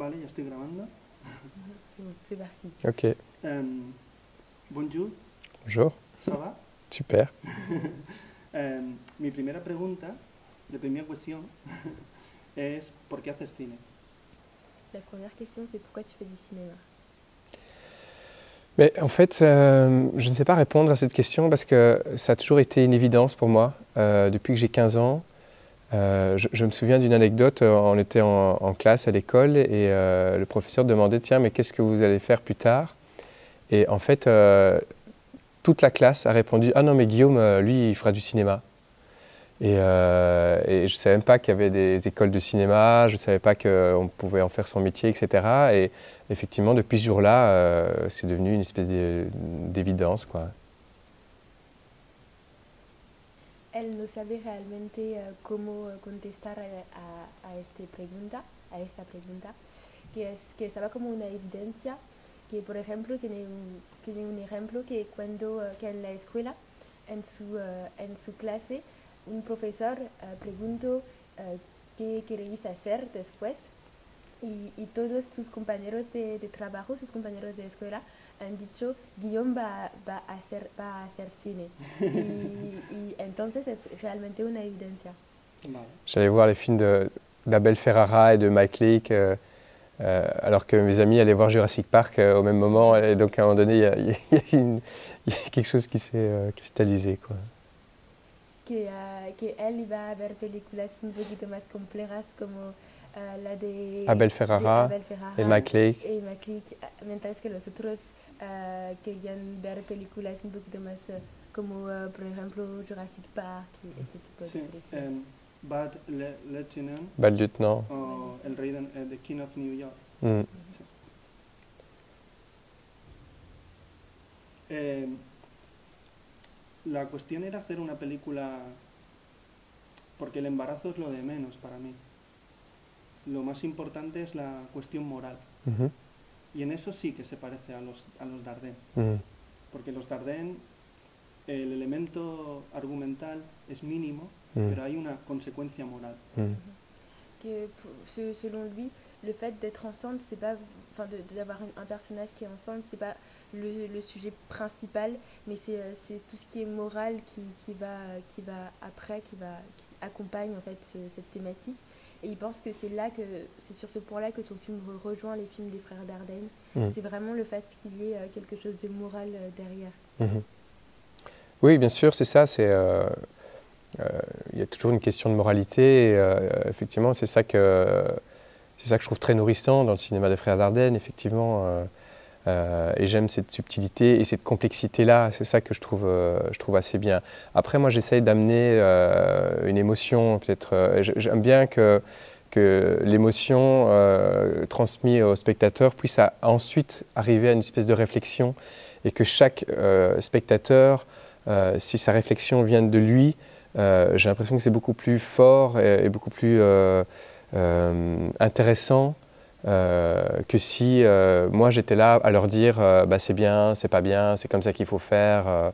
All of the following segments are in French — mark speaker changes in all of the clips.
Speaker 1: Vale, ya estoy grabando.
Speaker 2: C'est parti.
Speaker 3: Ok.
Speaker 1: Bonjour,
Speaker 3: Bonjour.
Speaker 1: ça va?
Speaker 3: Super.
Speaker 1: Mi primera pregunta, la primera cuestión, es ¿por qué haces cine?
Speaker 2: La première question, c'est pourquoi tu fais du cinéma?
Speaker 3: Mais en fait, je ne sais pas répondre à cette question parce que ça a toujours été une évidence pour moi. Depuis que j'ai 15 ans, je me souviens d'une anecdote, on était en classe à l'école et le professeur demandait « Tiens, mais qu'est-ce que vous allez faire plus tard ?» Et en fait, toute la classe a répondu « Ah non, mais Guillaume, lui, il fera du cinéma. » Et je ne savais même pas qu'il y avait des écoles de cinéma, je ne savais pas qu'on pouvait en faire son métier, etc. Et effectivement, depuis ce jour-là, c'est devenu une espèce d'évidence, quoi.
Speaker 2: Elle no sabe realmente cómo contestar a esta pregunta, que estaba como una evidencia, que por ejemplo tiene un ejemplo que cuando que en la escuela, en su clase, un profesor preguntó qué queréis hacer después y todos sus compañeros de trabajo, sus compañeros de escuela, han dicho Guillaume va a hacer cine. y entonces es realmente una evidencia.
Speaker 1: Vale.
Speaker 3: J'allais voir les films d'Abel Ferrara et de Mike Leake, alors que mes amis allaient voir Jurassic Park au même moment. Et donc à un moment donné, il y a quelque chose qui s'est cristallisé, quoi.
Speaker 2: Que él iba a ver películas un poquito más complejas como la de
Speaker 3: Abel Ferrara et Mike Leake.
Speaker 2: y Mike Leake, mientras que los otros querían ver películas un poquito más como por ejemplo Jurassic Park y este tipo
Speaker 1: Sí,
Speaker 2: de películas.
Speaker 1: Bad Lieutenant
Speaker 3: Bad Lieutenant.
Speaker 1: o El Rey de The King of New York.
Speaker 3: Mm.
Speaker 1: La cuestión era hacer una película porque el embarazo es lo de menos para mí. Lo más importante es la cuestión moral.
Speaker 3: Mhm.
Speaker 1: Y en eso sí que se parece a los Dardenne.
Speaker 3: Mhm.
Speaker 1: Porque los Dardenne, el elemento argumental es mínimo,
Speaker 3: Mm.
Speaker 1: pero hay una consecuencia moral.
Speaker 3: Mm.
Speaker 2: Que selon lui, le fait d'être enceinte, c'est pas, enfin d'avoir un personnage qui est enceinte, c'est pas le sujet principal, mais c'est tout ce qui est moral qui va après, qui accompagne en fait cette thématique. Et il pense que c'est sur ce point-là que ton film rejoint les films des frères Dardenne.
Speaker 3: Mm.
Speaker 2: C'est vraiment le fait qu'il y ait quelque chose de moral derrière.
Speaker 3: Mhm. Oui, bien sûr, c'est ça. Il y a toujours une question de moralité. Et, effectivement, c'est ça que je trouve très nourrissant dans le cinéma des frères Dardenne, effectivement. Et j'aime cette subtilité et cette complexité-là. C'est ça que je trouve assez bien. Après, moi, j'essaye d'amener une émotion. Peut-être, j'aime bien que l'émotion transmise au spectateur puisse ensuite arriver à une espèce de réflexion et que chaque spectateur, si sa réflexion vient de lui, j'ai l'impression que c'est beaucoup plus fort et beaucoup plus intéressant que si moi j'étais là à leur dire bah, c'est bien, c'est pas bien, c'est comme ça qu'il faut faire.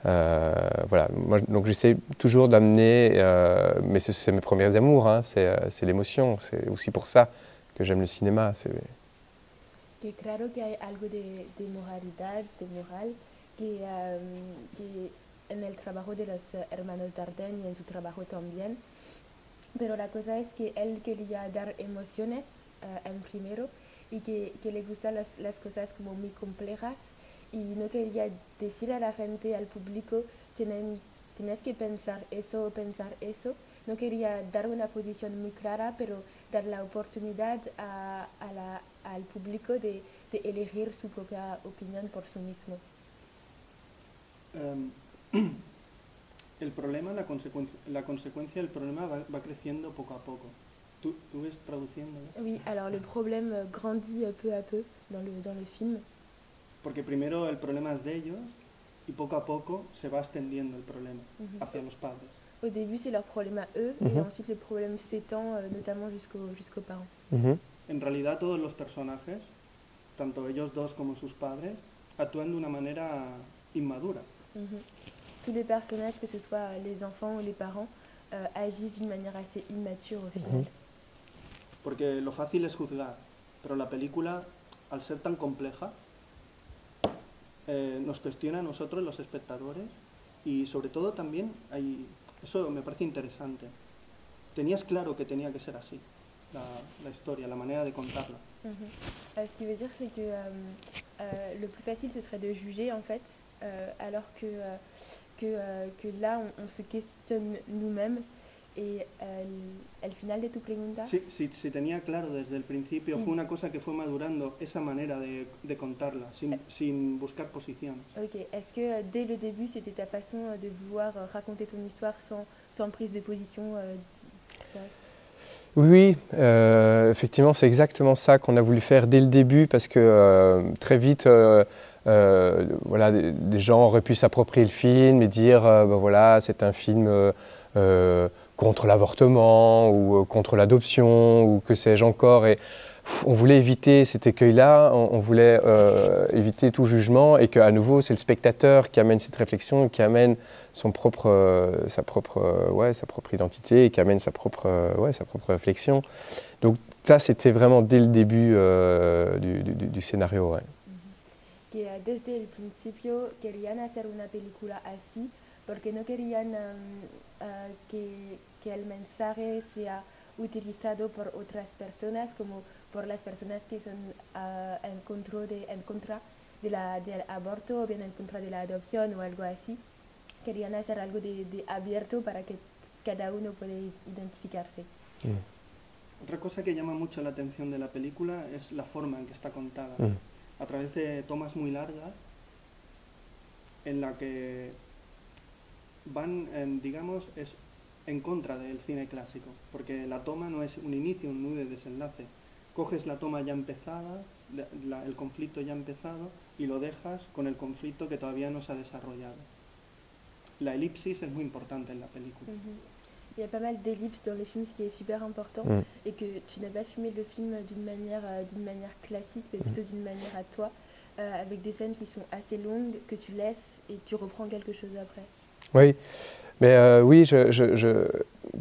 Speaker 3: Voilà. Moi, donc j'essaie toujours d'amener, mais c'est mes premiers amours, hein, c'est l'émotion, c'est aussi pour ça que j'aime le cinéma.
Speaker 2: Que claro que hay algo de moralidad, de moral, que en el trabajo de los hermanos Dardenne y en su trabajo también. Pero la cosa es que él quería dar emociones en primero y que le gustan las cosas como muy complejas y no quería decir a la gente, al público, tienes que pensar eso. No quería dar una posición muy clara, pero dar la oportunidad al público de elegir su propia opinión por sí mismo.
Speaker 1: El problema, la consecuencia del problema va creciendo poco a poco. ¿Tú ves traduciendo?
Speaker 2: Oui, alors le problème grandit peu à peu dans le film.
Speaker 1: Porque primero el problema es de ellos y poco a poco se va extendiendo el problema hacia los padres.
Speaker 2: Au début, c'est leur problème à eux, et ensuite le problème s'étend notamment jusqu'aux parents.
Speaker 1: En realidad todos los personajes, tanto ellos dos como sus padres, actúan de una manera inmadura.
Speaker 2: Tous les personnages, que ce soit les enfants ou les parents, agissent d'une manière assez immature au final.
Speaker 1: Porque lo fácil es juzgar. pero la película, al ser tan compleja, nos cuestiona a nosotros, los espectadores, y sobre todo también, eso me parece interesante, tenías claro que tenía que ser así, la historia, la manera de contarla.
Speaker 2: Ce qui veut dire, c'est que le plus facile, ce serait de juger, en fait, alors que là, on se questionne nous-mêmes. Y al final de tu pregunta...
Speaker 1: Sí, sí, tenía claro desde el principio, sí. Fue una cosa que fue madurando esa manera de contarla, sin buscar posiciones.
Speaker 2: Ok, est-ce que dès le début, c'était ta façon de vouloir raconter ton histoire sans prise de position
Speaker 3: Oui, effectivement, c'est exactement ça qu'on a voulu faire dès le début, parce que très vite, voilà, des gens auraient pu s'approprier le film et dire, ben voilà, c'est un film contre l'avortement ou contre l'adoption ou que sais-je encore. Et on voulait éviter cet écueil-là, on voulait éviter tout jugement et qu'à nouveau, c'est le spectateur qui amène cette réflexion, qui amène sa propre identité et qui amène sa propre réflexion. Donc ça, c'était vraiment dès le début du scénario. Ouais.
Speaker 2: Que desde el principio querían hacer una película así porque no querían que el mensaje sea utilizado por otras personas, como por las personas que son en contra del aborto o bien en contra de la adopción o algo así. Querían hacer algo de abierto para que cada uno pueda identificarse.
Speaker 1: Otra cosa que llama mucho la atención de la película es la forma en que está contada. A través de tomas muy largas en la que van, digamos, es en contra del cine clásico, porque la toma no es un inicio, un nudo de desenlace. Coges la toma ya empezada, el conflicto ya empezado, y lo dejas con el conflicto que todavía no se ha desarrollado. La elipsis es muy importante en la película.
Speaker 2: Il y a pas mal d'ellipses dans le film, ce qui est super important, et que tu n'as pas filmé le film d'une manière classique, mais plutôt d'une manière à toi, avec des scènes qui sont assez longues, que tu laisses et tu reprends quelque chose après.
Speaker 3: Oui, mais oui,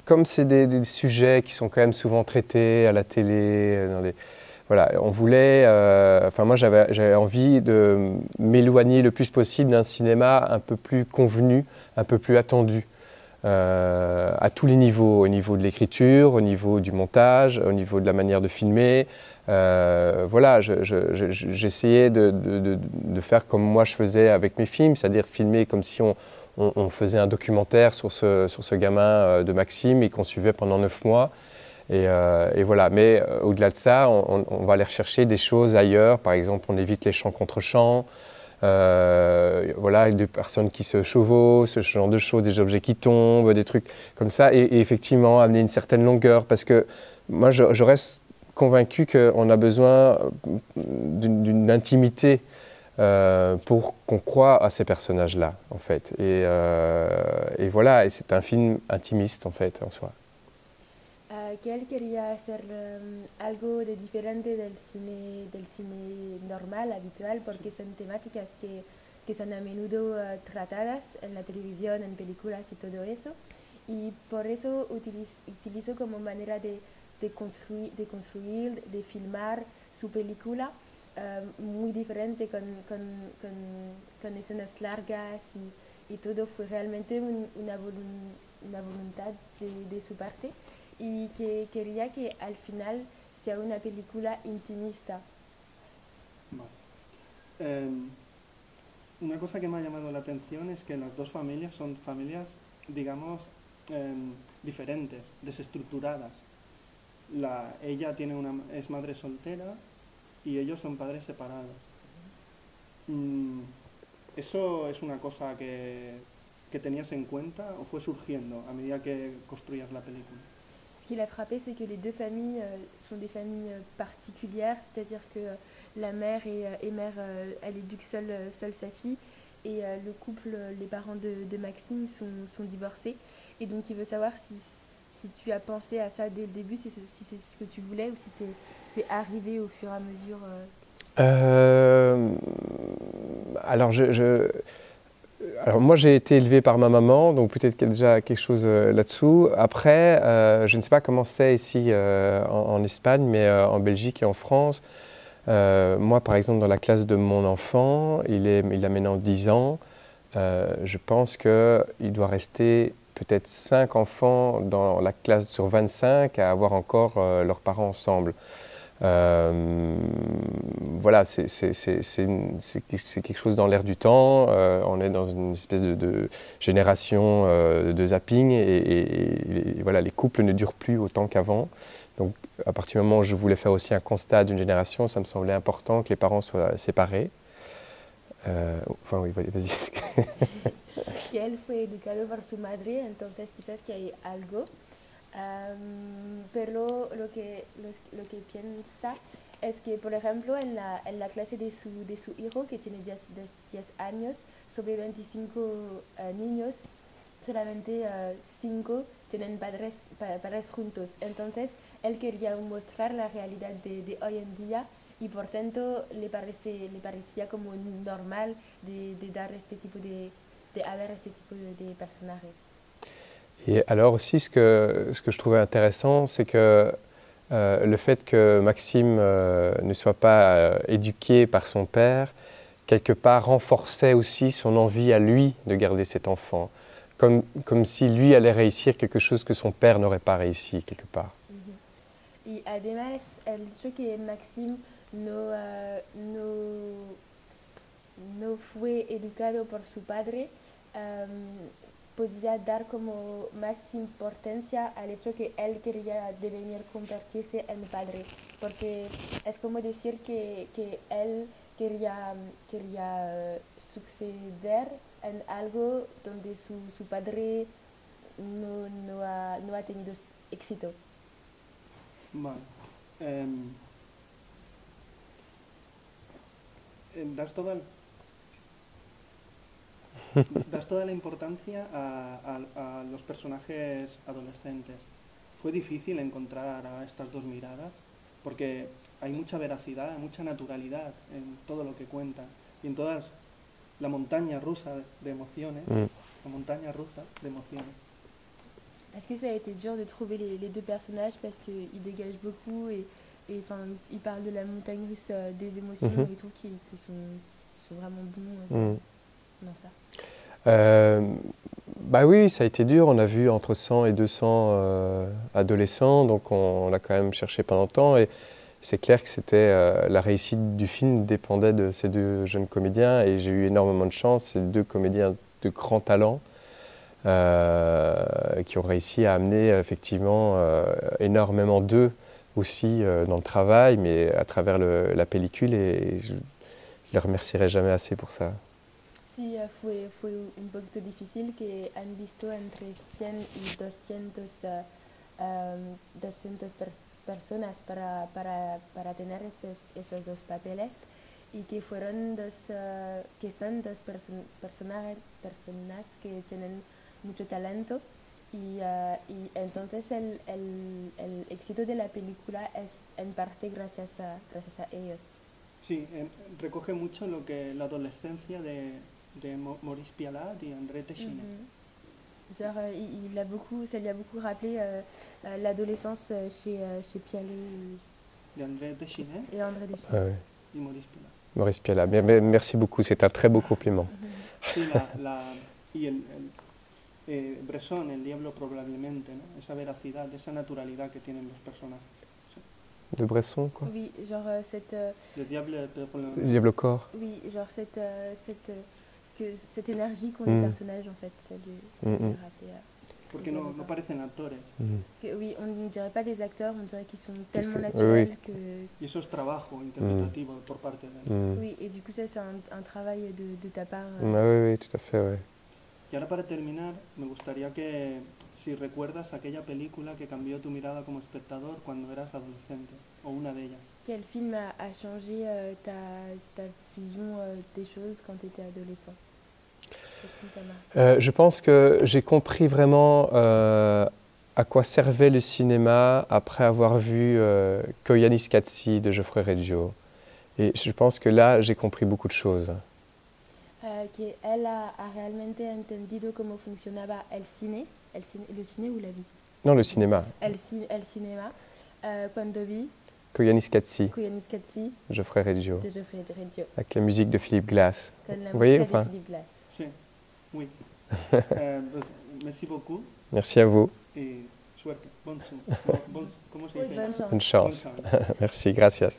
Speaker 3: comme c'est des sujets qui sont quand même souvent traités à la télé, voilà, on voulait, enfin moi j'avais envie de m'éloigner le plus possible d'un cinéma un peu plus convenu, un peu plus attendu. À tous les niveaux, au niveau de l'écriture, au niveau du montage, au niveau de la manière de filmer. Voilà, j'essayais de faire comme moi je faisais avec mes films, c'est-à-dire filmer comme si on faisait un documentaire sur ce gamin de Maxime et qu'on suivait pendant 9 mois. Et voilà, mais au-delà de ça, on va aller rechercher des choses ailleurs. Par exemple, on évite les chants contre chants. Voilà, des personnes qui se chevauchent, ce genre de choses, des objets qui tombent, des trucs comme ça, et effectivement amener une certaine longueur, parce que moi je reste convaincu qu'on a besoin d'une intimité pour qu'on croie à ces personnages-là, en fait. Et voilà, et c'est un film intimiste, en fait, en soi.
Speaker 2: Que él quería hacer algo de diferente del cine normal, habitual, porque son temáticas que son a menudo tratadas en la televisión, en películas y todo eso. Y por eso utilizó como manera de construir, de filmar su película muy diferente, con escenas largas y todo fue realmente una voluntad de su parte. Y que quería que al final sea una película intimista.
Speaker 1: Vale. Una cosa que me ha llamado la atención es que las dos familias son familias, digamos, diferentes, desestructuradas. Ella es madre soltera y ellos son padres separados. ¿Eso es una cosa que tenías en cuenta o fue surgiendo a medida que construías la película?
Speaker 2: Ce qui l'a frappé, c'est que les deux familles sont des familles particulières, c'est-à-dire que la mère est mère, elle éduque seule sa fille, et le couple, les parents de Maxime sont divorcés. Et donc il veut savoir si tu as pensé à ça dès le début, si c'est ce que tu voulais ou si c'est arrivé au fur et à mesure.
Speaker 3: Alors Alors moi j'ai été élevé par ma maman, donc peut-être qu'il y a déjà quelque chose là-dessous. Après, je ne sais pas comment c'est ici en Espagne, mais en Belgique et en France, moi par exemple dans la classe de mon enfant, il a maintenant 10 ans, je pense qu'il doit rester peut-être 5 enfants dans la classe sur 25 à avoir encore leurs parents ensemble. Voilà, c'est quelque chose dans l'air du temps. On est dans une espèce de génération de zapping et voilà, les couples ne durent plus autant qu'avant. Donc, à partir du moment où je voulais faire aussi un constat d'une génération, ça me semblait important que les parents soient séparés. Enfin, oui, vas-y.
Speaker 2: Que él fue educado por su madre, entonces quizás que hay algo. Pero lo que piensa es que, por ejemplo, en la clase de su hijo, que tiene 10 años, sobre 25 niños, solamente 5 tienen padres juntos. Entonces, él quería mostrar la realidad de hoy en día y por tanto le parecía como normal de dar este tipo de haber este tipo de personajes.
Speaker 3: Et alors aussi, ce que je trouvais intéressant, c'est que le fait que Maxime ne soit pas éduqué par son père, quelque part renforçait aussi son envie à lui de garder cet enfant, comme si lui allait réussir quelque chose que son père n'aurait pas réussi quelque part.
Speaker 2: Y además, el hecho que Maxime no fue educado por su padre, podía dar como más importancia al hecho que él quería devenir convertirse en padre, porque es como decir que él quería suceder en algo donde su padre no ha tenido éxito.
Speaker 1: Vale. Das toda la importancia a los personajes adolescentes. ¿Fue difícil encontrar a estas dos miradas? Porque hay mucha veracidad, mucha naturalidad en todo lo que cuentan. Y en todas la montaña rusa de emociones. La montaña rusa de emociones.
Speaker 2: Est-ce que ça a été dur de trouver les deux personnages parce qu'ils dégagent beaucoup et ils parlent de la montagne russe des émotions et tout qui sont vraiment bons dans ça.
Speaker 3: Bah oui, ça a été dur. On a vu entre 100 et 200 adolescents, donc on l'a quand même cherché pendant longtemps. Et c'est clair que la réussite du film dépendait de ces deux jeunes comédiens. Et j'ai eu énormément de chance. C'est deux comédiens de grand talent qui ont réussi à amener effectivement énormément d'eux aussi dans le travail, mais à travers la pellicule. Et je les remercierai jamais assez pour ça.
Speaker 2: Sí, fue un poquito difícil que han visto entre 100 y 200 personas para tener estos dos papeles y que fueron que son dos personas que tienen mucho talento y entonces el éxito de la película es en parte gracias a ellos.
Speaker 1: Sí, recoge mucho lo que la adolescencia de Maurice Pialat y André Téchiné.
Speaker 2: Genre, ça lui a beaucoup rappelé l'adolescence chez Pialat
Speaker 1: de André Téchiné
Speaker 2: et André Téchiné.
Speaker 3: Ah, oui.
Speaker 1: Y Maurice Pialat.
Speaker 3: Maurice Pialat, merci beaucoup, c'est un très beau compliment.
Speaker 1: Sí, Bresson, el diablo probablement, ¿no? Esa veracidad, esa naturalidad que tienen los personajes.
Speaker 3: De Bresson, quoi.
Speaker 2: Oui, genre
Speaker 1: Le diable
Speaker 3: au corps.
Speaker 2: Oui, genre cette énergie qu'ont les personnages, en fait, ça lui rappelait.
Speaker 1: Porque no parecen actores.
Speaker 2: Oui, on ne dirait pas des acteurs, on dirait qu'ils sont tellement naturels que...
Speaker 1: Y eso es trabajo interpretativo por parte de él.
Speaker 2: Oui, et du coup, ça, c'est un travail de ta part.
Speaker 3: Oui, tout à fait, oui.
Speaker 1: Y ahora para terminar, me gustaría que si recuerdas aquella película que cambió tu mirada como espectador cuando eras adolescente, o una de ellas.
Speaker 2: Quel film a changé ta vision des choses quand tu étais adolescent?
Speaker 3: Je pense que j'ai compris vraiment à quoi servait le cinéma après avoir vu Koyanis Katsi de Geoffrey Reggio. Et je pense que là, j'ai compris beaucoup de choses.
Speaker 2: qu'elle a realmente entendido cómo funcionaba le cine ou la vie.
Speaker 3: Non, le cinéma.
Speaker 2: El cinéma, cuando vi
Speaker 3: Koyaanisqatsi,
Speaker 2: Koyaanisqatsi
Speaker 3: Geoffrey Reggio,
Speaker 2: de Geoffrey Reggio,
Speaker 3: avec la musique de Philip Glass.
Speaker 2: con la
Speaker 3: Vous voyez ou
Speaker 2: música
Speaker 3: pas?
Speaker 2: de Philip Glass.
Speaker 1: Sí, oui. Merci beaucoup
Speaker 3: Merci à vous.
Speaker 1: et suerte. ¿Cómo se dice?
Speaker 2: Bonne chance.
Speaker 3: Bonne chance. Merci, gracias.